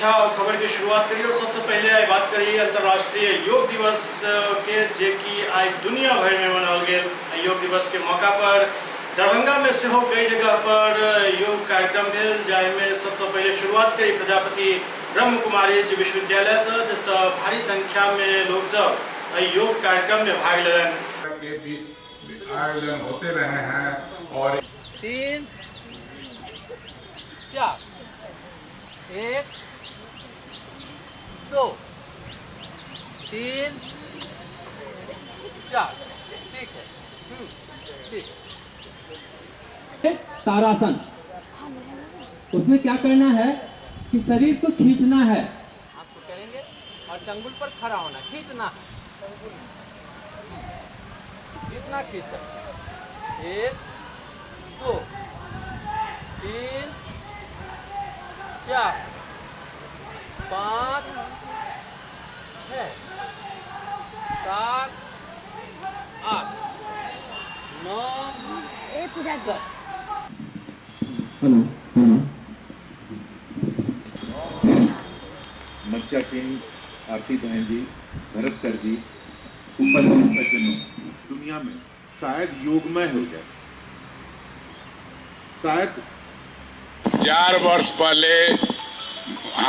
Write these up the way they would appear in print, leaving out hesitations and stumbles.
अच्छा खबर की शुरुआत करिए और सबसे पहले आई बात करिए अंतर्राष्ट्रीय योग दिवस के जे कि आज दुनिया भर में मनाल गया। योग दिवस के मौका पर दरभंगा में से कई जगह पर योग कार्यक्रम भेल, जाहिमे सबसे पहले शुरुआत करी प्रजापति ब्रह्म कुमारी जी विश्वविद्यालय से, जत भारी संख्या में लोग सब योग कार्यक्रम में भाग लेलन। के बीच आयोजन होते रहे हैं और 3 4 1 2 3 4 ठीक है। ठीक तारासन। उसमें क्या करना है कि शरीर को खींचना है, आपको करेंगे और चंगुल पर खड़ा होना, खींचना है। कितना खींच सकते? 1 2 3 4 5 6 7 8 9 10। मच्चा सिंह, आरती बहन जी, भरत सर जी, उपस्थित सज्जनों, दुनिया में शायद योगमय हो जाए। शायद 4 वर्ष पहले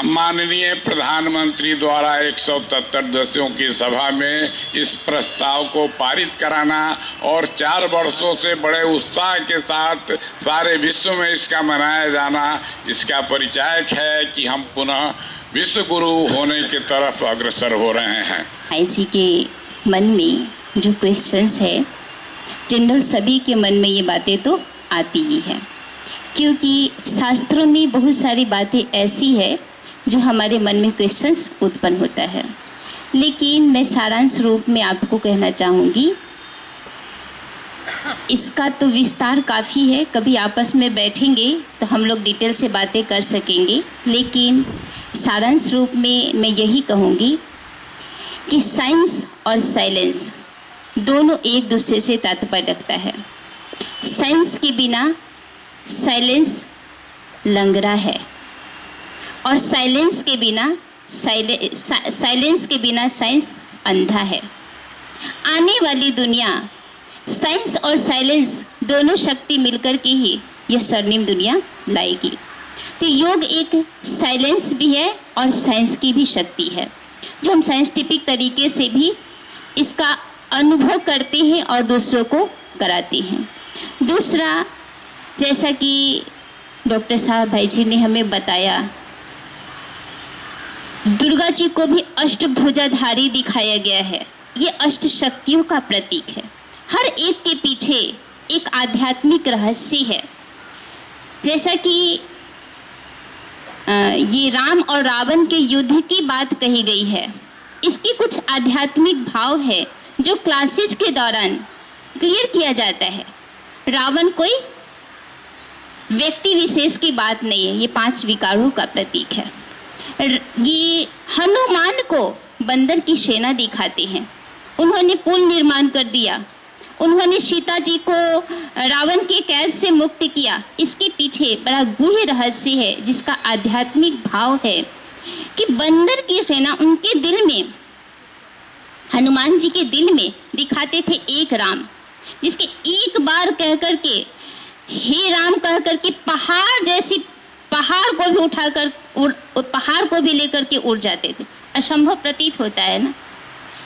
माननीय प्रधानमंत्री द्वारा 173 सदस्यों की सभा में इस प्रस्ताव को पारित कराना और 4 वर्षों से बड़े उत्साह के साथ सारे विश्व में इसका मनाया जाना, इसका परिचायक है कि हम पुनः विश्व गुरु होने की तरफ अग्रसर हो रहे हैं। भाई जी के मन में जो क्वेश्चंस है, जनरल सभी के मन में ये बातें तो आती ही है, क्योंकि शास्त्रों में बहुत सारी बातें ऐसी है जो हमारे मन में क्वेश्चंस उत्पन्न होता है। लेकिन मैं सारांश रूप में आपको कहना चाहूँगी, इसका तो विस्तार काफ़ी है, कभी आपस में बैठेंगे तो हम लोग डिटेल से बातें कर सकेंगे। लेकिन सारांश रूप में मैं यही कहूँगी कि साइंस और साइलेंस दोनों एक दूसरे से तात्पर्य रखता है। साइंस के बिना साइलेंस लंगड़ा है और साइलेंस के बिना साइंस अंधा है। आने वाली दुनिया साइंस और साइलेंस दोनों शक्ति मिलकर के ही यह स्वर्णिम दुनिया लाएगी। तो योग एक साइलेंस भी है और साइंस की भी शक्ति है, जो हम साइंटिफिक तरीके से भी इसका अनुभव करते हैं और दूसरों को कराते हैं। दूसरा, जैसा कि डॉक्टर साहब भाई जी ने हमें बताया, दुर्गा जी को भी अष्टभुजाधारी दिखाया गया है। ये अष्ट शक्तियों का प्रतीक है। हर एक के पीछे एक आध्यात्मिक रहस्य है। जैसा कि ये राम और रावण के युद्ध की बात कही गई है, इसकी कुछ आध्यात्मिक भाव है जो क्लासेज के दौरान क्लियर किया जाता है। रावण कोई व्यक्ति विशेष की बात नहीं है, ये 5 विकारों का प्रतीक है। ये हनुमान को बंदर की सेना दिखाते हैं। उन्होंने पुल निर्माण कर दिया, उन्होंने सीता जी को रावण के कैद से मुक्त किया। इसके पीछे बड़ा गूढ़ रहस्य है, जिसका आध्यात्मिक भाव है कि बंदर की सेना उनके दिल में, हनुमान जी के दिल में दिखाते थे एक राम, जिसके एक बार कह करके हे राम कह करके पहाड़ को भी उठाकर पहाड़ को भी लेकर के उड़ जाते थे। असंभव प्रतीत होता है ना।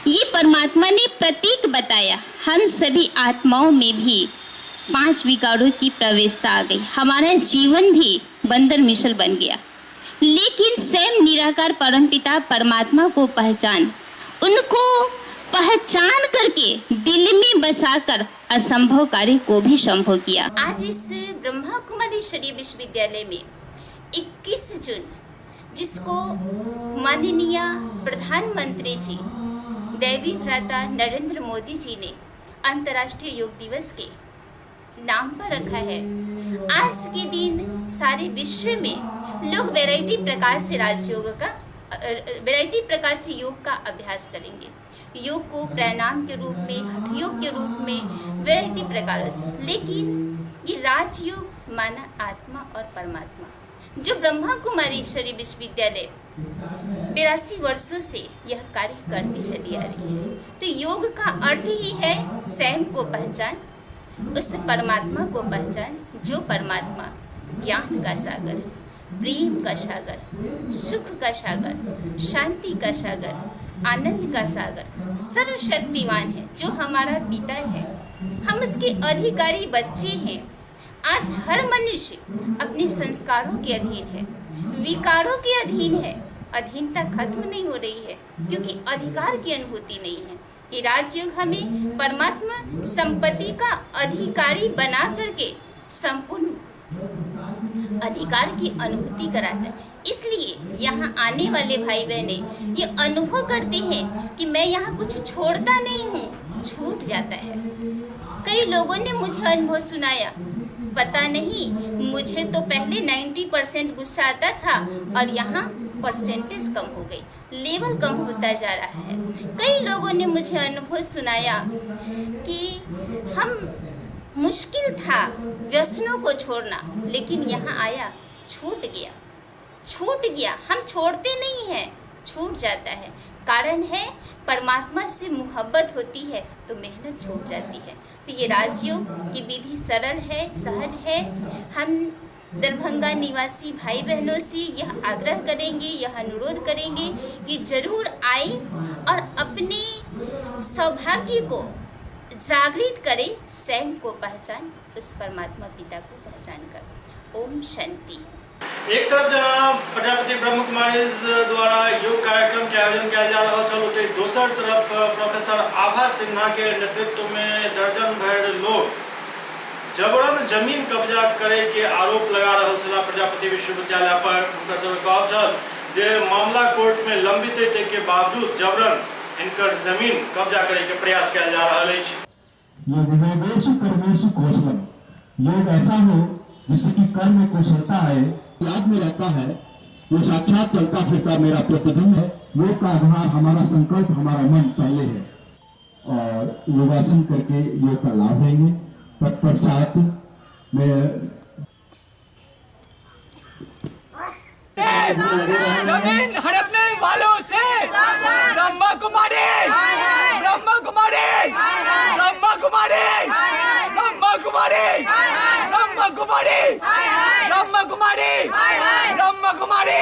ये परमात्मा ने प्रतीक बताया। हम सभी आत्माओं में भी 5 विकारों की प्रवेशता आ गई। हमारा जीवन भी बंदर मिसल बन गया। लेकिन स्वयं निराकार परमपिता परमात्मा को उनको पहचान करके दिल में बसाकर असंभव कार्य को भी संभव किया। आज इस ब्रह्मा कुमारी ईश्वरीय विश्वविद्यालय में 21 जून, जिसको माननीय प्रधानमंत्री जी दैवी भ्राता नरेंद्र मोदी जी ने अंतर्राष्ट्रीय योग दिवस के नाम पर रखा है। आज के दिन सारे विश्व में लोग वैरायटी प्रकार से योग का अभ्यास करेंगे। योग को प्राणायाम के रूप में, हठ योग के रूप में, वैरायटी प्रकारों से। लेकिन ये राजयोग माना आत्मा और परमात्मा, जो ब्रह्मा कुमारी ईश्वरीय विश्वविद्यालय 82 वर्षों से यह कार्य करती चली आ रही है। तो योग का अर्थ ही है स्वयं को पहचान, उस परमात्मा को पहचान जो परमात्मा ज्ञान का सागर, प्रेम का सागर, सुख का सागर, शांति का सागर, आनंद का सागर, सर्वशक्तिवान है, जो हमारा पिता है। हम उसके अधिकारी बच्चे हैं। आज हर मनुष्य अपने संस्कारों के अधीन है, विकारों के अधीन है। अधीनता खत्म नहीं हो रही है क्योंकि अधिकार की अनुभूति नहीं है। ये राजयोग हमें परमात्मा संपत्ति का अधिकारी बना करके संपूर्ण अधिकार की अनुभूति कराता है। इसलिए यहाँ आने वाले भाई बहने ये अनुभव करते हैं कि मैं यहाँ कुछ छोड़ता नहीं हूँ, छूट जाता है। कई लोगों ने मुझे अनुभव सुनाया, पता नहीं मुझे तो पहले 90% गुस्सा आता था और यहाँ परसेंटेज कम हो गई, लेवल कम होता जा रहा है। कई लोगों ने मुझे अनुभव सुनाया कि हम मुश्किल था व्यसनों को छोड़ना, लेकिन यहाँ आया छूट गया। हम छोड़ते नहीं हैं, छूट जाता है। कारण है परमात्मा से मोहब्बत होती है तो मेहनत छूट जाती है। तो ये राजयोग की विधि सरल है, सहज है। हम दरभंगा निवासी भाई बहनों से यह आग्रह करेंगे, यह अनुरोध करेंगे कि जरूर आए और अपने सौभाग्य को जागृत करें, स्वयं को पहचान, उस परमात्मा पिता को पहचान कर। ओम शांति। एक तरफ जहाँ प्रजापति ब्रह्म कुमारी द्वारा योग कार्यक्रम के आयोजन किया जा रहा छल, तो दोसर तरफ प्रोफेसर आभा सिन्हा के नेतृत्व में दर्जन भर लोग जबरन जमीन कब्जा करे के आरोप लगा रहा छला प्रजापति विश्वविद्यालय पर। उनका सब कहब छल जे मामला कोर्ट में लंबित थे के बावजूद जबरन इनकर जमीन कब्जा करे के प्रयास किया जा रहा है। ये विवेकेशु कर्मेशु कौशलम, योग ऐसा हो जिससे कि कर्म में कुशलता है, याद में रहता है, वो साक्षात चलता फिरता मेरा प्रतिबिंब है। योग का आधार हमारा संकल्प, हमारा मन पहले है और योगासन करके योग का लाभ लेंगे। तत्पश्चात में जमीन हड़पने वालों से ब्रह्मा कुमारी, ब्रह्मा कुमारी, ब्रह्मा कुमारी, ब्रह्मा कुमारी, ब्रह्मा कुमारी, ब्रह्मा कुमारी, ब्रह्मा कुमारी,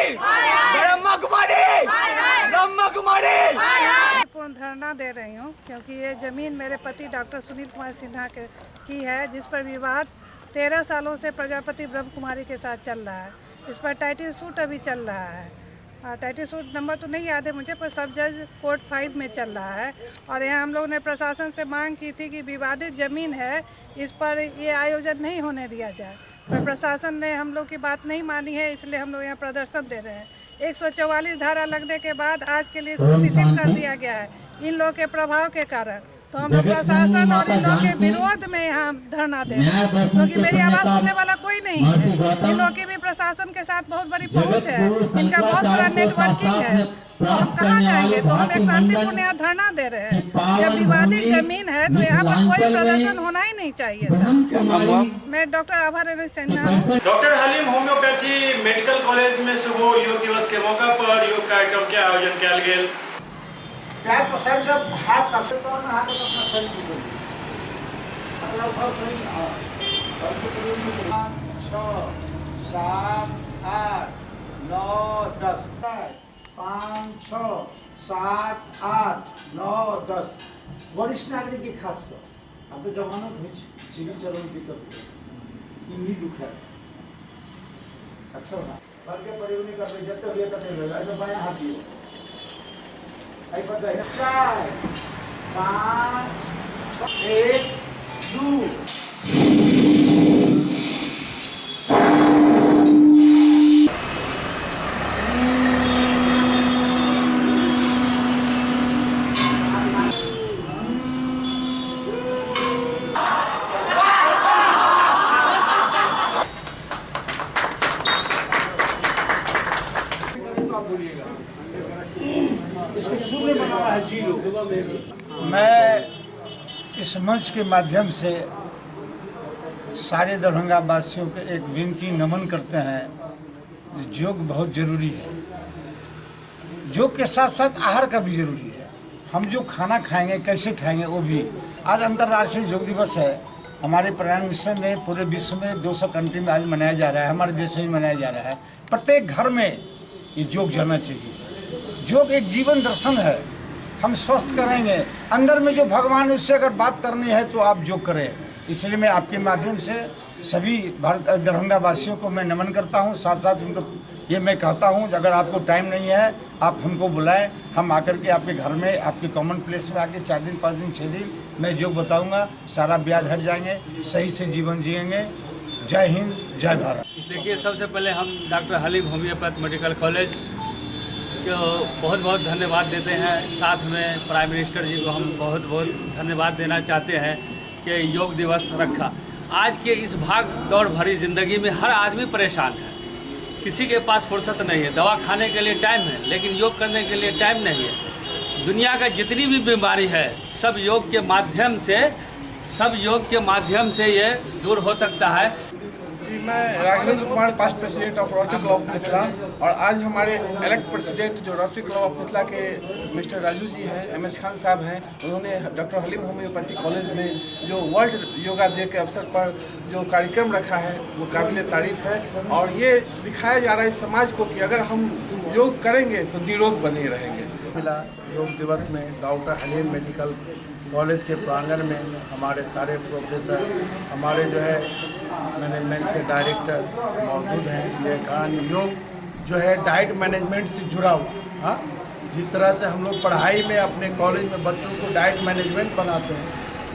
ब्रह्मा कुमारी, ब्रह्मा कुमारी। पूर्ण धरना दे रही हूँ क्योंकि ये जमीन मेरे पति डॉक्टर सुनील कुमार सिन्हा की है, जिस पर विवाद 13 सालों से प्रजापति ब्रह्म कुमारी के साथ चल रहा है। इस पर टाइटल सूट अभी चल रहा है। टाइटल सूट नंबर तो नहीं याद है मुझे, पर सब जज कोर्ट 5 में चल रहा है। और यहाँ हम लोग ने प्रशासन से मांग की थी कि विवादित ज़मीन है, इस पर ये आयोजन नहीं होने दिया जाए, पर प्रशासन ने हम लोग की बात नहीं मानी है, इसलिए हम लोग यहाँ प्रदर्शन दे रहे हैं। 144 धारा लगने के बाद आज के लिए इसको शिथिल कर दिया गया है इन लोगों के प्रभाव के कारण। तो हम लोग प्रशासन और इन लोगों के विरोध में यहाँ धरना दे रहे हैं क्योंकि मेरी आवाज़ सुनने वाला कोई नहीं है। इन लोगों की भी प्रशासन के साथ बहुत बड़ी पहुँच है, इनका बहुत बड़ा नेटवर्किंग है। तो हम कहाँ जाएंगे? तो हम एक शांतिपूर्ण यहाँ धरना दे रहे हैं। जब विवादित जमीन है तो यहाँ पर कोई प्रदर्शन होना ही नहीं चाहिए था। मैं डॉक्टर आभा सिन्हा हूँ। Doctor Haleem homeopathy medical college में सुबह योग दिवस के मौका पर योग कार्यक्रम के आयोजन किया गया। पैर को साइड जब हाथ का फिर तो हाथ अपना शरीर को अपना उठाओ शरीर। 6 7 8 9 10 5 6 7 8 9 10 वरिष्ठ नागरिक की खास कर अब तो जमाना भेज सीढ़ी चलो दिक्कत इमली दुख है अच्छा ना सर के परिवहन कर जब तक ये करते रहेगा तो बायां हाथ दियो 4 5 1 2 इसको शून्य बनाना है, 0। मैं इस मंच के माध्यम से सारे दरभंगा वासियों को एक विनती नमन करते हैं। योग बहुत जरूरी है योग के साथ साथ आहार का भी जरूरी है। हम जो खाना खाएंगे कैसे खाएंगे वो भी। आज अंतर्राष्ट्रीय योग दिवस है। हमारे प्रधान मिनिस्टर ने पूरे विश्व में 200 कंट्री में आज मनाया जा रहा है, हमारे देश में मनाया जा रहा है। प्रत्येक घर में ये योग जाना चाहिए। योग एक जीवन दर्शन है। हम स्वस्थ करेंगे, अंदर में जो भगवान है उससे अगर बात करनी है तो आप योग करें। इसलिए मैं आपके माध्यम से सभी दरभंगा वासियों को मैं नमन करता हूं। साथ साथ उनको ये मैं कहता हूं, अगर आपको टाइम नहीं है आप हमको बुलाएं, हम आकर के आपके घर में, आपके कॉमन प्लेस में आके 4 दिन 5 दिन 6 दिन मैं योग बताऊंगा। सारा ब्याज हट जाएंगे, सही से जीवन जिएंगे। जय हिंद, जय भारत। देखिए, सबसे पहले हम doctor Haleem homeopath medical college को बहुत बहुत धन्यवाद देते हैं। साथ में प्राइम मिनिस्टर जी को हम बहुत बहुत धन्यवाद देना चाहते हैं कि योग दिवस रखा। आज के इस भाग दौड़ भरी ज़िंदगी में हर आदमी परेशान है, किसी के पास फुर्सत नहीं है। दवा खाने के लिए टाइम है लेकिन योग करने के लिए टाइम नहीं है। दुनिया का जितनी भी बीमारी है सब योग के माध्यम से ये दूर हो सकता है। जी, मैं Raghavendra Kumar, past president of rotary club of Mithila, और आज हमारे इलेक्ट प्रेसिडेंट जो रोटरी क्लब ऑफ मिथिला के मिस्टर राजू जी हैं, MS खान साहब हैं, उन्होंने डॉक्टर हलीम होम्योपैथी कॉलेज में जो वर्ल्ड योगा डे के अवसर पर जो कार्यक्रम रखा है वो काबिल तारीफ है। और ये दिखाया जा रहा है इस समाज को कि अगर हम योग करेंगे तो निरोग बने रहेंगे। मिला योग दिवस में डॉक्टर हलीम मेडिकल कॉलेज के प्रांगण में हमारे सारे प्रोफेसर, हमारे जो है मैनेजमेंट के डायरेक्टर मौजूद हैं। ये कहानी योग जो है डाइट मैनेजमेंट से जुड़ा हुआ, हाँ, जिस तरह से हम लोग पढ़ाई में अपने कॉलेज में बच्चों को डाइट मैनेजमेंट बनाते हैं,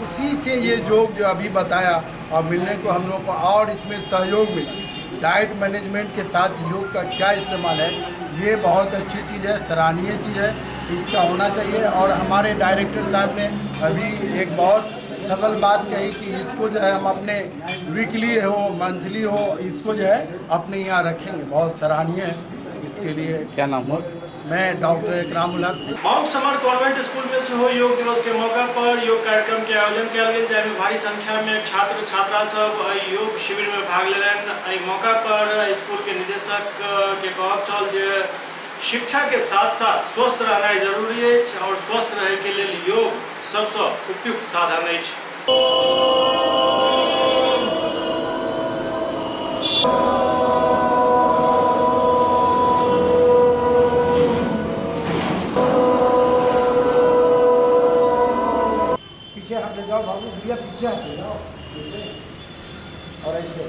उसी से ये योग जो अभी बताया और मिलने को हम लोग को और इसमें सहयोग मिला। डाइट मैनेजमेंट के साथ योग का क्या इस्तेमाल है, ये बहुत अच्छी चीज़ है, सराहनीय चीज़ है, इसका होना चाहिए। और हमारे डायरेक्टर साहब ने अभी एक बहुत सबल बात कही कि इसको जो है हम अपने वीकली हो, मंथली हो, इसको जो है अपने यहाँ रखेंगे। बहुत सराहनीय है। इसके लिए क्या नाम हो? मैं डॉक्टर इकरामुल हक। माउंट समर कॉन्वेंट स्कूल में से हो योग दिवस के मौका पर योग कार्यक्रम के आयोजन किया गया, जाहिमे भारी संख्या में छात्र छात्रा सब योग शिविर में भाग लेलन। एहि मौका पर स्कूल के निदेशक के कहब छल जे शिक्षा के साथ साथ स्वस्थ रहना जरूरी है और स्वस्थ रहे के लिए योग सबसे उपयुक्त साधन है। पीछे हट जाओ बाबू, भैया पीछे हट जाओ, ऐसे और ऐसे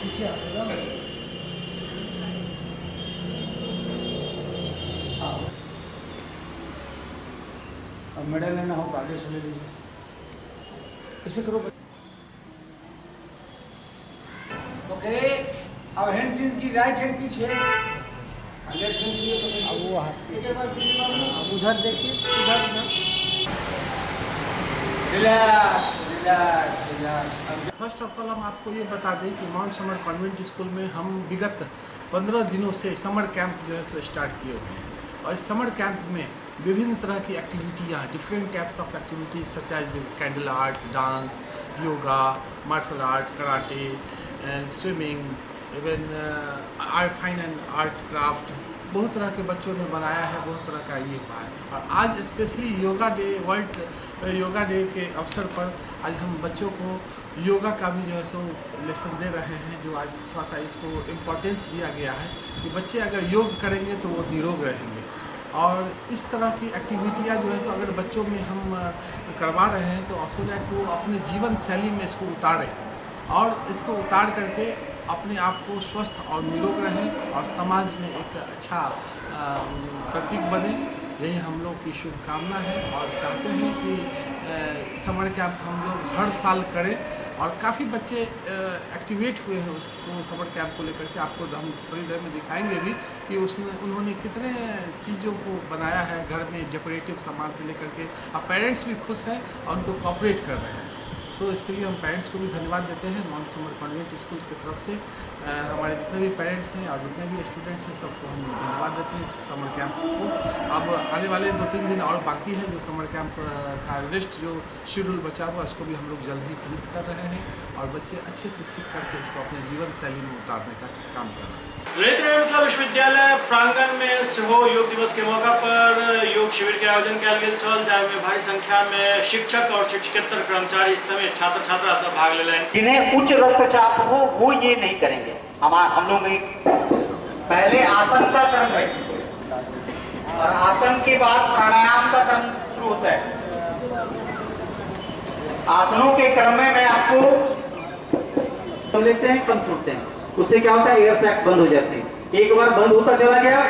पीछे हट जाओ। अब मेडल लेना हो तो आगे से ले लीजिए, ऐसे करो। ओके, अब हैंड चेंज की, राइट हैंड पीछे, लेफ्ट हैंड अब वो हाथ पीछे, अब उधर देखिए, उधर relax relax relax. First of all हम आपको ये बता दें कि माउंट समर कॉन्वेंट स्कूल में हम विगत 15 दिनों से समर कैंप जो है सो स्टार्ट किए हुए हैं। और इस समर कैंप में विभिन्न तरह की एक्टिविटियाँ, different types of activities such as candle art, dance, yoga, martial art, karate, swimming, even fine and art craft, बहुत तरह के बच्चों ने बनाया है, बहुत तरह का ये हुआ है। और आज specially yoga day, world yoga day के अवसर पर आज हम बच्चों को योगा का भी जो है सो लेसन दे रहे हैं, जो आज थोड़ा सा इसको इम्पोर्टेंस दिया गया है कि बच्चे अगर योग करेंगे तो वो निरोग रहेंगे। और इस तरह की एक्टिविटियाँ जो है सो अगर बच्चों में हम करवा रहे हैं तो सो दैट वो अपने जीवन शैली में इसको उतारें और इसको उतार करके अपने आप को स्वस्थ और निरोग रहें और समाज में एक अच्छा प्रतीक बने। यही हम लोग की शुभकामना है और चाहते हैं कि समर कैंप हम लोग हर साल करें। और काफ़ी बच्चे एक्टिवेट हुए हैं उसको समर कैंप को लेकर के। आपको हम थोड़ी देर में दिखाएंगे भी कि उसमें उन्होंने कितने चीज़ों को बनाया है घर में, डेकोरेटिव सामान से लेकर के। अब पेरेंट्स भी खुश हैं और उनको कोऑपरेट कर रहे हैं, तो इसके लिए हम पेरेंट्स को भी धन्यवाद देते हैं माउंट समर कॉन्वेंट स्कूल की तरफ से। हमारे जितने भी पेरेंट्स हैं और जितने भी स्टूडेंट्स हैं सबको हम धन्यवाद देते हैं इस समर कैंप को। अब आने वाले 2-3 दिन और बाकी है जो समर कैंप का रेस्ट जो शेड्यूल बचा हुआ उसको भी हम लोग जल्द ही फिनिश कर रहे हैं और बच्चे अच्छे से सीख करके इसको अपने जीवन शैली में उतारने का काम कर रहे हैं। मिथिला विश्वविद्यालय प्रांगण में सेहो योग दिवस के मौका पर योग शिविर के आयोजन किया गेल छल, जाहिमे भारी संख्या में शिक्षक और शिक्षकेतर कर्मचारी समेत छात्र छात्रा सब भाग लेलन। जिन्हें उच्च रक्तचाप हो वो ये नहीं करेंगे। हम लोग पहले आसन का क्रम है और आसन के बाद प्राणायाम का क्रम शुरू होता है। आसनों के क्रम में मैं आपको तो लेते हैं, कम छूटते हैं, उससे क्या होता है एयर सैक्स बंद हो जाते हैं। एक बार बंद होता चला गया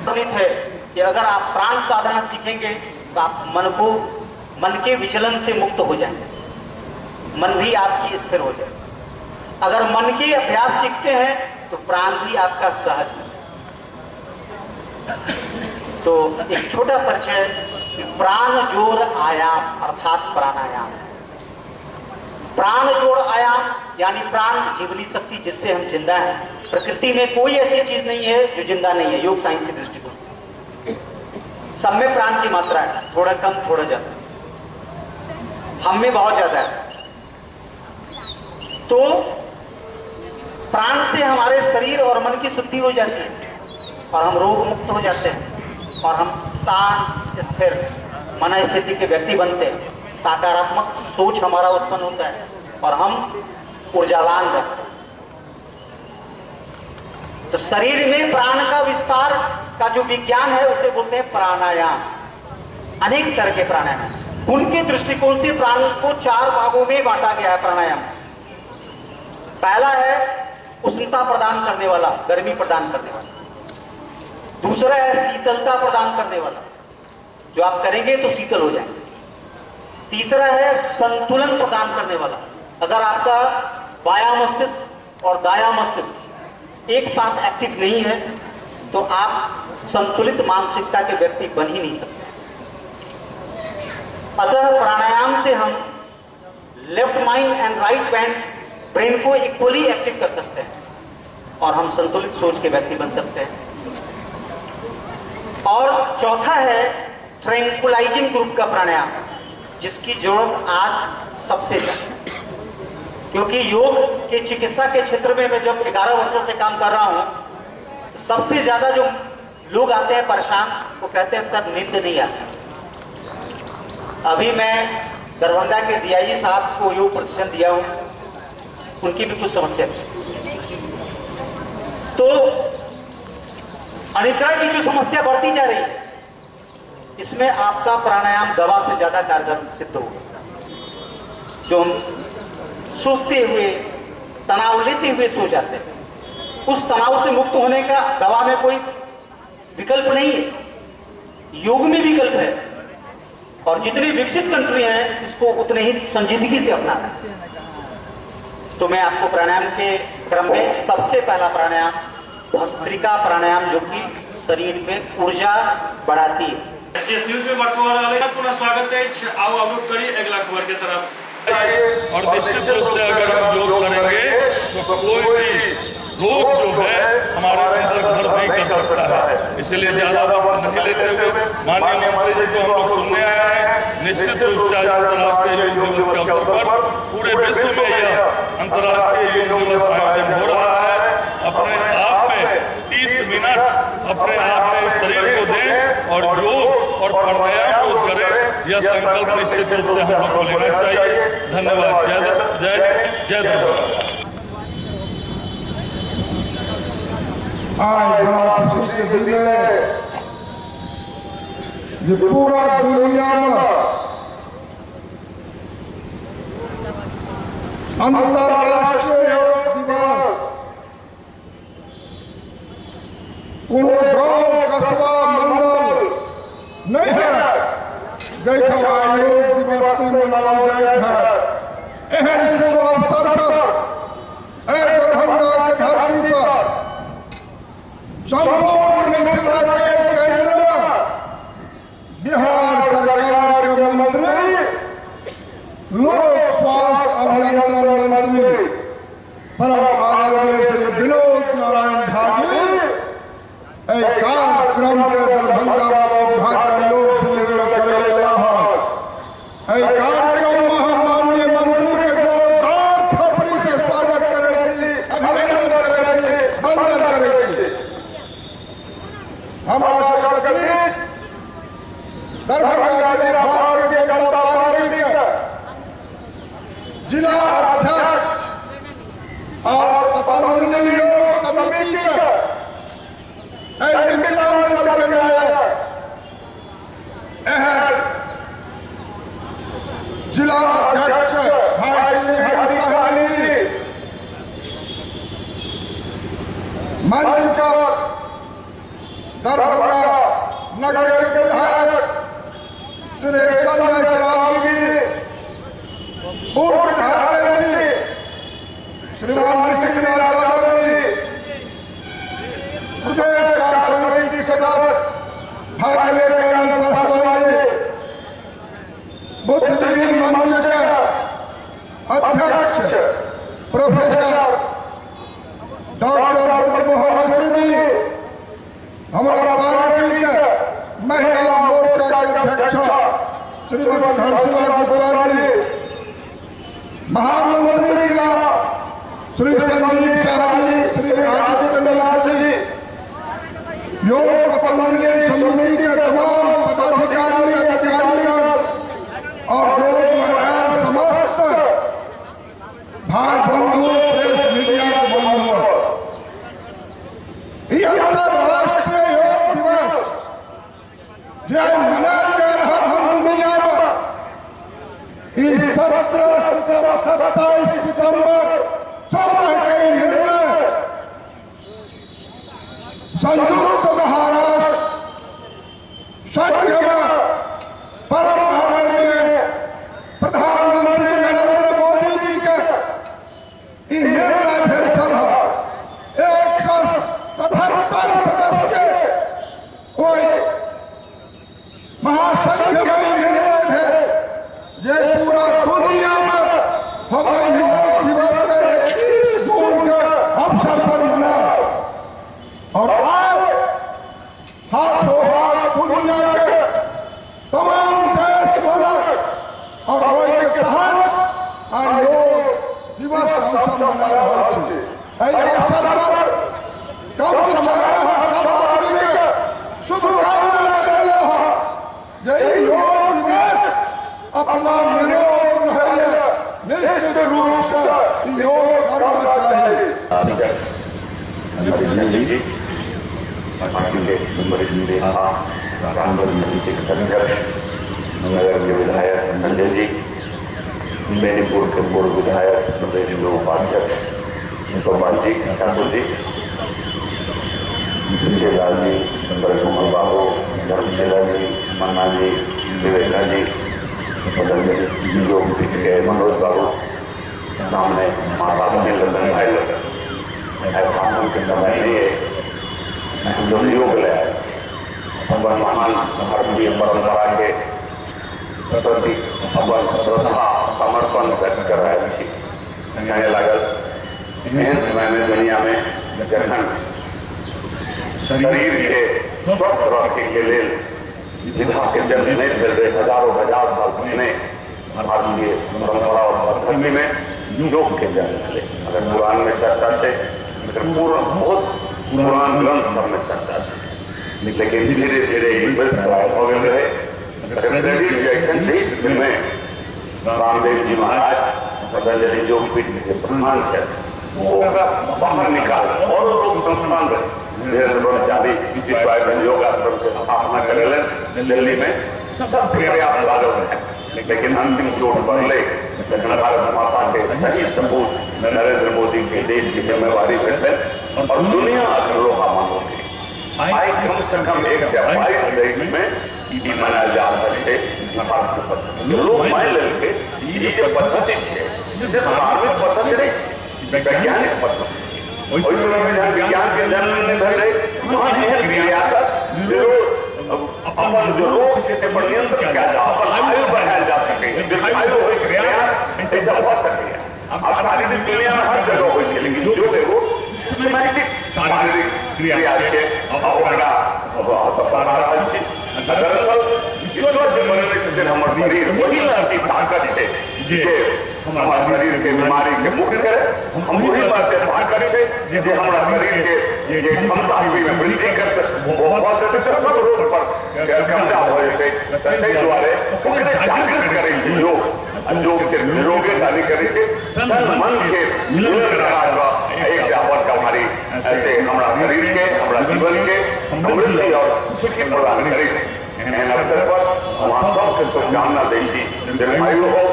तो है कि अगर आप प्राण साधना सीखेंगे तो आप मन के विचलन से मुक्त हो जाएंगे, मन भी आपकी स्थिर हो जाए। अगर मन के अभ्यास सीखते हैं तो प्राण भी आपका सहज हो जाए। तो एक छोटा परिचय, प्राण जोड़ आयाम अर्थात प्राणायाम। प्राण जोड़ आयाम यानी प्राण जीवनी शक्ति जिससे हम जिंदा हैं। प्रकृति में कोई ऐसी चीज नहीं है जो जिंदा नहीं है, योग साइंस के दृष्टिकोण से। सब में प्राण की मात्रा है, थोड़ा कम थोड़ा ज्यादा, हम में बहुत ज्यादा है। तो प्राण से हमारे शरीर और मन की शुद्धि हो जाती है और हम रोग मुक्त हो जाते हैं और हम शांत स्थिर मन स्थिति के व्यक्ति बनते हैं। सकारात्मक सोच हमारा उत्पन्न होता है और हम ऊर्जावान बनते हैं। तो शरीर में प्राण का विस्तार का जो विज्ञान है उसे बोलते हैं प्राणायाम। अनेक तरह के प्राणायाम, उनके दृष्टिकोण से प्राण को 4 भागों में बांटा गया है प्राणायाम। पहला है उष्णता प्रदान करने वाला, गर्मी प्रदान करने वाला। दूसरा है शीतलता प्रदान करने वाला, जो आप करेंगे तो शीतल हो जाएंगे। तीसरा है संतुलन प्रदान करने वाला। अगर आपका बायां मस्तिष्क और दायां मस्तिष्क एक साथ एक्टिव नहीं है तो आप संतुलित मानसिकता के व्यक्ति बन ही नहीं सकते। अतः प्राणायाम से हम left mind and right brain को इक्वली एक्टिव कर सकते हैं और हम संतुलित सोच के व्यक्ति बन सकते हैं। और चौथा है ट्रैंकुलाइजिंग ग्रुप का प्राणायाम, जिसकी जरूरत आज सबसे ज्यादा, क्योंकि योग के चिकित्सा के क्षेत्र में मैं जब 11 वर्षों से काम कर रहा हूं, तो सबसे ज्यादा जो लोग आते हैं परेशान, वो कहते हैं सर नींद नहीं आती। अभी मैं दरभंगा के डीआईजी साहब को योग प्रशिक्षण दिया हूं, उनकी भी कुछ समस्या थी। तो अनिद्रा की जो समस्या बढ़ती जा रही है, इसमें आपका प्राणायाम दवा से ज्यादा कारगर सिद्ध होगा। जो हम सोचते हुए तनाव लेते हुए सो जाते हैं, उस तनाव से मुक्त होने का दवा में कोई विकल्प नहीं है, योग में विकल्प है। और जितनी विकसित कंट्री हैं इसको उतने ही संजीदगी से अपनाना है। तो मैं आपको प्राणायाम के क्रम में सबसे पहला प्राणायाम भस्त्रिका प्राणायाम, जो कि शरीर में ऊर्जा बढ़ाती है। एसएस न्यूज में वर्तमान पुनः स्वागत है। आओ अब लोग करिए अगला खबर की तरफ। और निश्चित रूप से अगर हम योग करेंगे तो कोई भी रोग जो है हमारे अंदर घर नहीं कर सकता है। इसलिए ज्यादा वक्त नहीं लेते हुए माननीय मंत्री जी को हम लोग सुनने आए हैं। निश्चित रूप से आज अंतर्राष्ट्रीय योग दिवस के अवसर पर पूरे विश्व में यह अंतर्राष्ट्रीय योग दिवस आयोजन हो रहा है। अपने आप में 30 मिनट अपने आप में शरीर को दें और योग और प्राणायाम रोज करें, यह संकल्प निश्चित रूप से हम लोग को लेना चाहिए। धन्यवाद। जय दुर्गा। आज बड़ा खुशी के दिन है, ये पूरा दुनिया में अंतर्राष्ट्रीय योग दिवस कोनो गांव कस्बा मंडल नहीं है जैठा योग दिवस मनाओल जाए है। एहन शुभ अवसर पर दरभंगा के धरती पर संपूर्ण मिथिला के केंद्र में बिहार सरकार के मंत्री, लोक स्वास्थ्य अभियंत्रण मंत्री परम आदरणीय श्री विनोद नारायण जिला अध्यक्ष और पतंजलि योग समिति के मिथिलांचल के नायक जिला अध्यक्ष भाई श्री हरि साहनी मंच पर दरभंगा नगर के विधायक श्री संजय सरावगी जी, पूर्व विधायक श्रीमान ऋषिलाल यादव जी, प्रदेश कार्य समिति की सदस्य भाई विवेकानंद पासवान जी, बुद्धिजीवी मंच के अध्यक्ष प्रोफेसर डॉक्टर ब्रजमोहन मिश्र जी, हमारा पार्टी के महिला मोर्चा के अध्यक्ष श्रीमती धनसिला गुप्ता जी, महामंत्री जिला श्री संजीव शाह जी, श्री आदित्यनाथ जी, योग पतंजलि समिति के तमाम पदाधिकारी अधिकारीगण और योग महाराज समस्त भाई बंधु प्रेस मीडिया के बंधु, ये अंतर्राष्ट्रीय योग दिवस जो मनाया जा रहा हम दुनिया में 27 सितंबर 14 के निर्णय संयुक्त महाराष्ट्र संघ में परम आदरणीय प्रधानमंत्री नरेंद्र मोदी जी के निर्णय भेल छल 177 सदस्य महासंघ में निर्णय भेल जे पूरा दुनिया में हम योग दिवस के 21 जून के अवसर पर मना, और आज हाथों हाथ दुनिया के तमाम देश वाला और के तहत आज योग दिवस हम सब मना रहे थे। अवसर पर कम समय में हम सब आदमी के शुभकामना दे रहे हैं जे योग दिवस अपना निरोग रहे निश्चित रूप से योग करना चाहिए। पार्टी के वरिष्ठ नेता रामबंधु के अध्यक्ष नगर के विधायक संजय जी, बेनीपुर के पूर्व विधायक प्रदेश के उपाध्यक्ष गोपाल जी ठाकुर जी, लाल जी, ब्रजमोहन बाबू, धर्मशेला जी, मन्ना जी, विवेका जी, पतंजलि योग के मनोज बाबू, सामने माता बहन ललन भाई ललन से समय नहीं है जो योग ले वर्तमान भारतीय परंपरा के प्रति अपन श्रद्धा समर्पण व्यक्त कर रहे हैं। लागल एहन समय में दुनिया में जखन शरीर के स्वस्थ रखे के लेल विधा के जन्म नहीं भेल रहे, हजारों हजार साल पहले भारतीय परंपरा और पद्धति में योग के जन्म मिले। अगर पुराण में चर्चा है, बहुत पुरान ग्रंथ सब में चर्चा है, लेकिन धीरे धीरे हो गए रहे। में रामदेव जी महाराज पतंजलि योग पीठ के प्रधान थे, बाहर निकाल और लोग संस्थान रहे योग आश्रम से स्थापना करें दिल्ली में सब प्रयास लागल है, लेकिन अंतिम चोट पर ले भारत माता के सही सबूत नरेंद्र मोदी के देश की जिम्मेवारी भेटे और दुनिया लोहा मानोगे। आई कम से कम 122 देश में मनाया जा रहे लोग मान लेंगे ये जो पद्धति है सिर्फ धार्मिक पद्धति नहीं, वैज्ञानिक पद्धति। विज्ञान के जन्म में भले अपन जो रोग से पर्यंत क्या आयु बढ़ाया जा सके, आयु हो ऐसे हो सके। अब शारीरिक दुनिया में हर जगह हो, लेकिन जो देखो सिस्टमैटिक शारीरिक क्रिया से दरअसल ईश्वर के बनने से हमारा शरीर वही की ताकत है जे हमारा शरीर के बीमारी के मुक्त करे। हम वही बात है ताकत है जे हमारा शरीर के ये क्षमता में वृद्धि करते बहुत से सब रोग पर कब्जा हो जाते। तै द्वारे जागृत करें योग से रोग भागीदारी करेंगे तन मन के मिलन करावा एक व्यापक का हमारी ऐसे हमारा शरीर के हमारा जीवन के समृद्धि और सुखी प्रदान करेंगे। इन अवसर पर हम आप सबसे शुभकामना देंगी, दीर्घायु हो,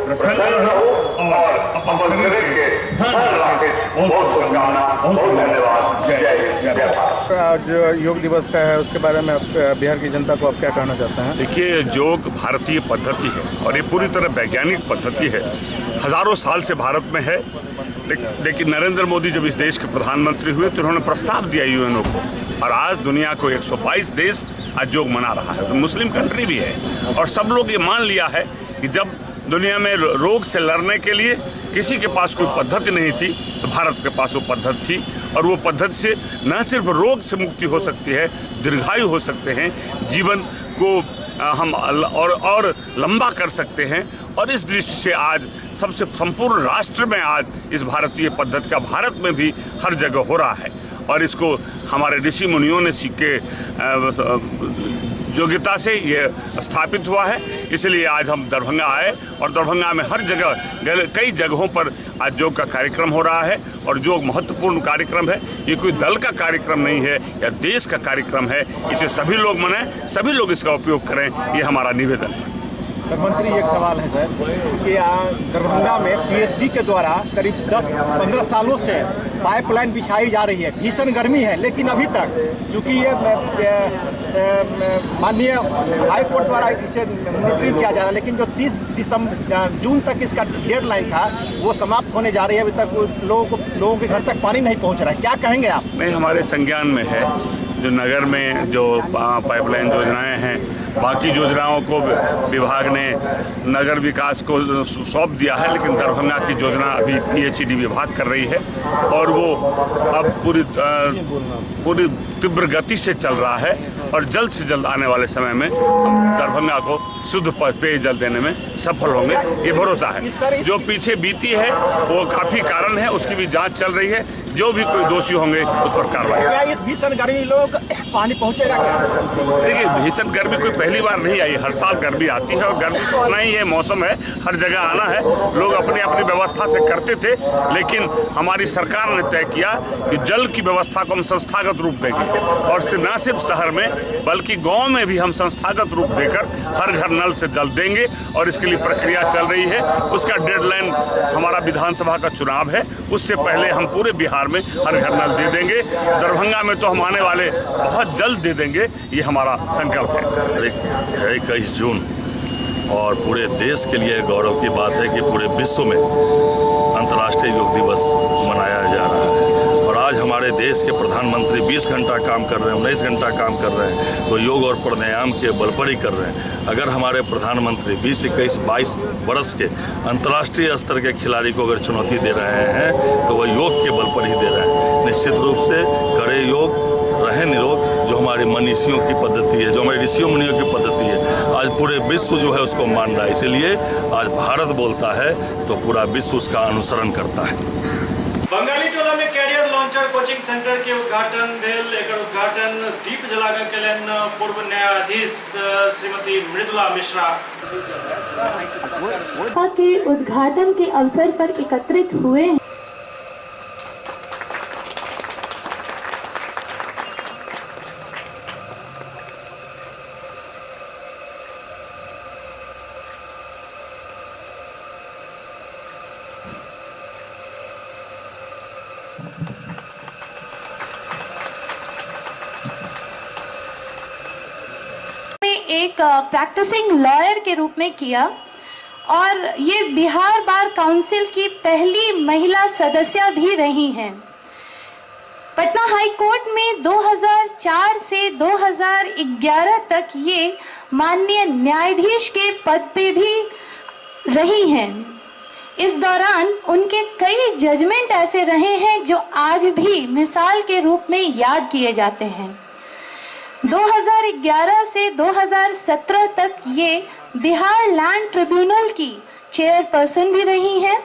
प्रसन्न रहो और अपन शरीर के बहुत शुभकामना, बहुत धन्यवाद। जय भारत। जो योग दिवस का है उसके बारे में बिहार की जनता को आप क्या कहना चाहते हैं? देखिए, योग भारतीय पद्धति है और ये पूरी तरह वैज्ञानिक पद्धति है, हजारों साल से भारत में है। लेकिन नरेंद्र मोदी जब इस देश के प्रधानमंत्री हुए तो उन्होंने प्रस्ताव दिया यूएनओ को, और आज दुनिया को 122 देश आज योग मना रहा है, तो मुस्लिम कंट्री भी है। और सब लोग ये मान लिया है कि जब दुनिया में रोग से लड़ने के लिए किसी के पास कोई पद्धति नहीं थी तो भारत के पास वो पद्धति थी, और वो पद्धति से न सिर्फ रोग से मुक्ति हो सकती है, दीर्घायु हो सकते हैं, जीवन को हम और लंबा कर सकते हैं। और इस दृष्टि से आज सबसे संपूर्ण राष्ट्र में आज इस भारतीय पद्धति का भारत में भी हर जगह हो रहा है, और इसको हमारे ऋषि मुनियों ने सीखे योग्यता से ये स्थापित हुआ है। इसलिए आज हम दरभंगा आए और दरभंगा में हर जगह कई जगहों पर आज योग का कार्यक्रम हो रहा है, और योग महत्वपूर्ण कार्यक्रम है। ये कोई दल का कार्यक्रम नहीं है या देश का कार्यक्रम है, इसे सभी लोग मनाएं, सभी लोग इसका उपयोग करें, ये हमारा निवेदन है। मंत्री, एक सवाल है सर कि दरभंगा में पीएचडी के द्वारा करीब 10-15 सालों से पाइपलाइन बिछाई जा रही है, भीषण गर्मी है, लेकिन अभी तक चूँकि ये माननीय हाई कोर्ट द्वारा इसे मॉनिटरिंग किया जा रहा है, लेकिन जो 30 जून तक इसका डेडलाइन था वो समाप्त होने जा रही है। अभी तक लोगों के घर तक पानी नहीं पहुँच रहा है, क्या कहेंगे आप? नहीं, हमारे संज्ञान में है जो नगर में जो पाइपलाइन योजनाएं हैं, बाकी योजनाओं को विभाग ने नगर विकास को सौंप दिया है, लेकिन दरभंगा की योजना अभी पीएचईडी विभाग कर रही है, और वो अब पूरी तीव्र गति से चल रहा है, और जल्द से जल्द आने वाले समय में हम दरभंगा को शुद्ध पेयजल देने में सफल होंगे, ये भरोसा है। जो पीछे बीती है वो काफ़ी कारण है, उसकी भी जांच चल रही है, जो भी कोई दोषी होंगे उस पर कार्रवाई। क्या इस भीषण गर्मी लोग पानी पहुंचेगा क्या? देखिए, भीषण गर्मी कोई पहली बार नहीं आई, हर साल गर्मी आती है, और गर्मी तो आना ही है, मौसम है, हर जगह आना है। लोग अपनी अपनी व्यवस्था से करते थे, लेकिन हमारी सरकार ने तय किया कि जल की व्यवस्था को हम संस्थागत रूप देंगे, और न सिर्फ शहर में बल्कि गाँव में भी हम संस्थागत रूप देकर हर घर नल से जल देंगे, और इसके लिए प्रक्रिया चल रही है। उसका डेडलाइन हमारा विधानसभा का चुनाव है, उससे पहले हम पूरे बिहार में हर घर नल दे देंगे। दरभंगा में तो हम आने वाले बहुत जल्द दे देंगे, ये हमारा संकल्प है। 21 जून और पूरे देश के लिए गौरव की बात है कि पूरे विश्व में अंतर्राष्ट्रीय योग दिवस मनाया जा रहा है, और आज हमारे देश के प्रधानमंत्री 20 घंटा काम कर रहे हैं, 19 घंटा काम कर रहे हैं, तो योग और प्राणायाम के बल पर ही कर रहे हैं। अगर हमारे प्रधानमंत्री 20, 21, 22 वर्ष के अंतर्राष्ट्रीय स्तर के खिलाड़ी को अगर चुनौती दे रहे हैं तो वह योग के बल पर ही दे रहे हैं। निश्चित रूप से करे योग, रहे निरोग, जो हमारे मनीषियों की पद्धति है, जो हमारे ऋषियों मुनियों की पद्धति है, आज पूरे विश्व जो है उसको मान रहा है। इसलिए आज भारत बोलता है तो पूरा विश्व उसका अनुसरण करता है। बंगाली टोला में कैरियर लॉन्चर कोचिंग सेंटर के उद्घाटन भेल। एकर उद्घाटन दीप जलाकर केलन पूर्व न्यायाधीश श्रीमती मृदुला मिश्रा के उद्घाटन के अवसर पर एकत्रित हुए हैं। एक प्रैक्टिसिंग लॉयर के रूप में किया, और ये बिहार बार काउंसिल की पहली महिला सदस्य भी रही हैं। पटना हाई कोर्ट में 2004 से 2011 तक ये माननीय न्यायाधीश के पद पे भी रही हैं। इस दौरान उनके कई जजमेंट ऐसे रहे हैं जो आज भी मिसाल के रूप में याद किए जाते हैं। 2011 से 2017 तक ये बिहार लैंड ट्रिब्यूनल की चेयरपर्सन भी रही हैं।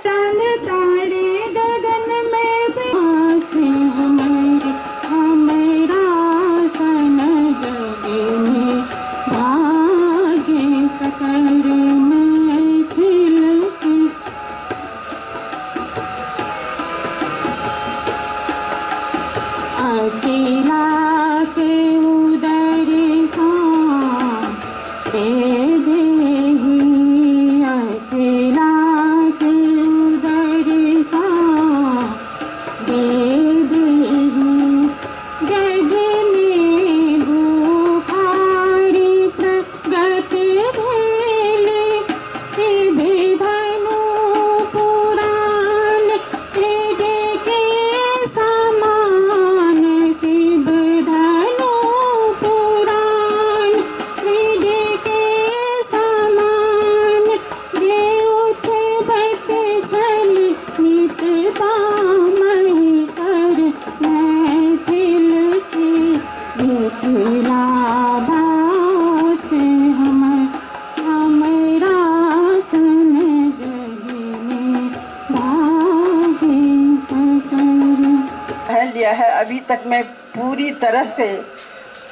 तक मैं पूरी तरह से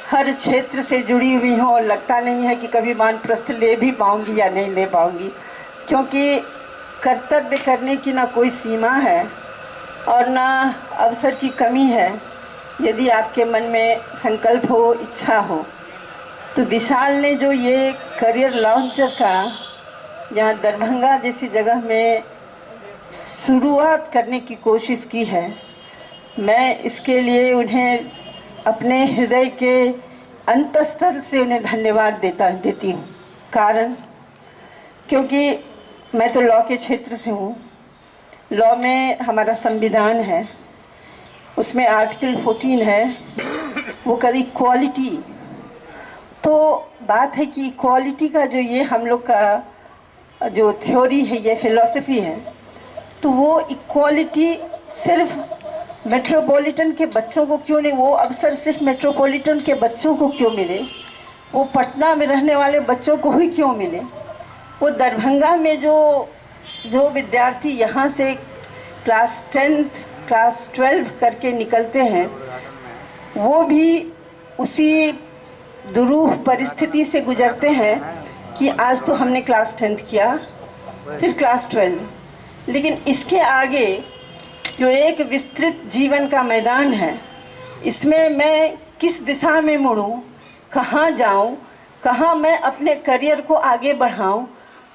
हर क्षेत्र से जुड़ी हुई हूँ और लगता नहीं है कि कभी वानप्रस्थ ले भी पाऊँगी या नहीं ले पाऊँगी, क्योंकि कर्तव्य करने की ना कोई सीमा है और ना अवसर की कमी है। यदि आपके मन में संकल्प हो, इच्छा हो, तो विशाल ने जो ये करियर लॉन्चर का यहाँ दरभंगा जैसी जगह में शुरुआत करने की कोशिश की है, मैं इसके लिए उन्हें अपने हृदय के अंतःस्थल से उन्हें धन्यवाद देती हूँ। कारण क्योंकि मैं तो लॉ के क्षेत्र से हूँ। लॉ में हमारा संविधान है, उसमें आर्टिकल 14 है, वो कर इक्वालिटी। तो बात है कि इक्वालिटी का जो ये हम लोग का जो थ्योरी है, ये फिलॉसफी है, तो वो इक्वालिटी सिर्फ मेट्रोपॉलिटन के बच्चों को क्यों नहीं, वो अवसर सिर्फ मेट्रोपॉलिटन के बच्चों को क्यों मिले, वो पटना में रहने वाले बच्चों को ही क्यों मिले, वो दरभंगा में जो विद्यार्थी यहाँ से क्लास 10th क्लास 12 करके निकलते हैं, वो भी उसी दुरूह परिस्थिति से गुजरते हैं कि आज तो हमने क्लास 10th किया, फिर क्लास 12, लेकिन इसके आगे जो एक विस्तृत जीवन का मैदान है, इसमें मैं किस दिशा में मुड़ूं, कहाँ जाऊं, कहाँ मैं अपने करियर को आगे बढ़ाऊं।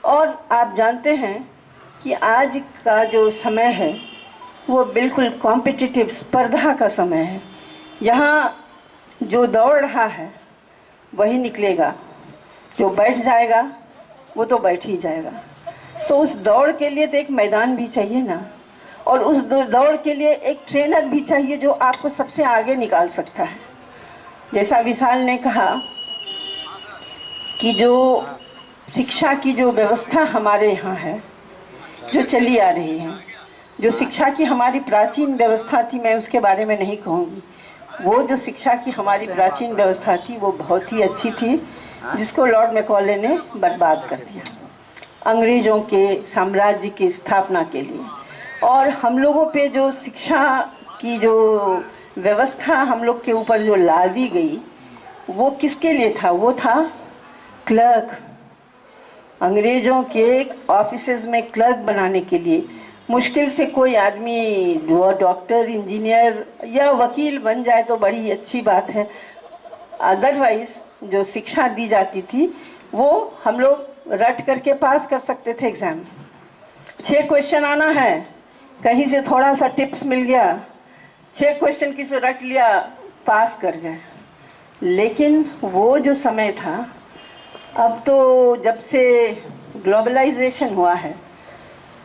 और आप जानते हैं कि आज का जो समय है वो बिल्कुल कॉम्पिटिटिव स्पर्धा का समय है। यहाँ जो दौड़ रहा है वही निकलेगा, जो बैठ जाएगा वो तो बैठ ही जाएगा। तो उस दौड़ के लिए तो एक मैदान भी चाहिए ना, और उस दौड़ के लिए एक ट्रेनर भी चाहिए जो आपको सबसे आगे निकाल सकता है। जैसा विशाल ने कहा कि जो शिक्षा की जो व्यवस्था हमारे यहाँ है, जो चली आ रही है, जो शिक्षा की हमारी प्राचीन व्यवस्था थी, मैं उसके बारे में नहीं कहूँगी, वो जो शिक्षा की हमारी प्राचीन व्यवस्था थी वो बहुत ही अच्छी थी, जिसको लॉर्ड मैकॉले ने बर्बाद कर दिया अंग्रेज़ों के साम्राज्य की स्थापना के लिए। और हम लोगों पे जो शिक्षा की जो व्यवस्था हम लोग के ऊपर जो ला दी गई, वो किसके लिए था? वो था क्लर्क, अंग्रेज़ों के ऑफिसेज में क्लर्क बनाने के लिए। मुश्किल से कोई आदमी डॉक्टर, इंजीनियर या वकील बन जाए तो बड़ी अच्छी बात है, अदरवाइज जो शिक्षा दी जाती थी वो हम लोग रट करके पास कर सकते थे एग्ज़ाम। 6 क्वेश्चन आना है, कहीं से थोड़ा सा टिप्स मिल गया, 6 क्वेश्चन की से रट लिया, पास कर गए। लेकिन वो जो समय था, अब तो जब से ग्लोबलाइजेशन हुआ है,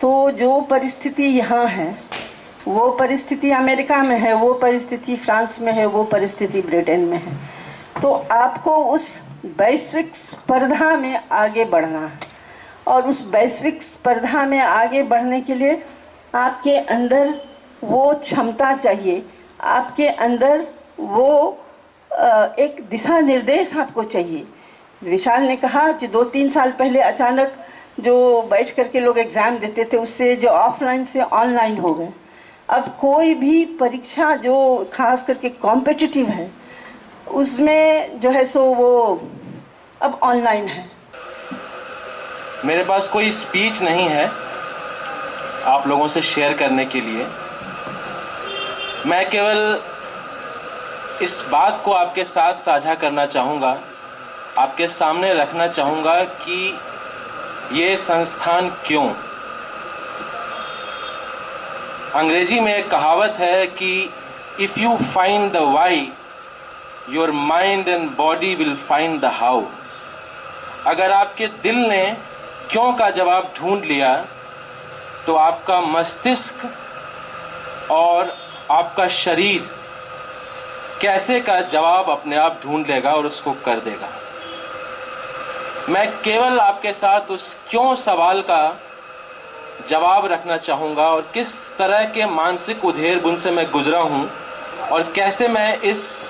तो जो परिस्थिति यहाँ है वो परिस्थिति अमेरिका में है, वो परिस्थिति फ्रांस में है, वो परिस्थिति ब्रिटेन में है। तो आपको उस वैश्विक स्पर्धा में आगे बढ़ना है, और उस वैश्विक स्पर्धा में आगे बढ़ने के लिए आपके अंदर वो क्षमता चाहिए, आपके अंदर वो एक दिशा निर्देश आपको चाहिए। विशाल ने कहा कि 2-3 साल पहले अचानक जो बैठ करके लोग एग्ज़ाम देते थे, उससे जो ऑफलाइन से ऑनलाइन हो गए। अब कोई भी परीक्षा जो खास करके कॉम्पिटिटिव है, उसमें जो है सो वो अब ऑनलाइन है। मेरे पास कोई स्पीच नहीं है आप लोगों से शेयर करने के लिए। मैं केवल इस बात को आपके साथ साझा करना चाहूँगा, आपके सामने रखना चाहूँगा कि ये संस्थान क्यों। अंग्रेजी में एक कहावत है कि if you find the why, your mind and body will find the how. अगर आपके दिल ने क्यों का जवाब ढूंढ लिया, तो आपका मस्तिष्क और आपका शरीर कैसे का जवाब अपने आप ढूंढ लेगा और उसको कर देगा। मैं केवल आपके साथ उस क्यों सवाल का जवाब रखना चाहूँगा और किस तरह के मानसिक उधेड़-बुन से मैं गुजरा हूँ और कैसे मैं इस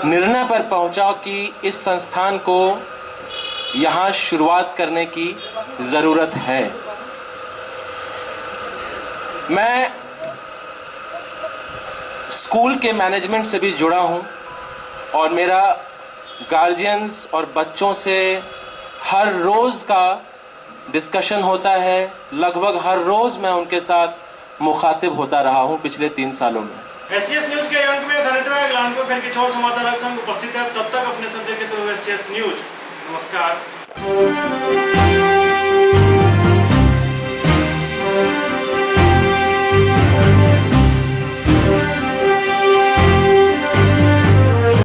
निर्णय पर पहुँचा कि इस संस्थान को यहाँ शुरुआत करने की ज़रूरत है। मैं स्कूल के मैनेजमेंट से भी जुड़ा हूँ और मेरा गार्जियंस और बच्चों से हर रोज़ का डिस्कशन होता है। लगभग हर रोज़ मैं उनके साथ मुखातिब होता रहा हूँ पिछले 3 सालों में। SCS न्यूज के अंक में धन्यवाद फिर किसी और समाचार संग उपस्थित है। तब तक अपने सब देखते रहो SCS न्यूज। नमस्कार।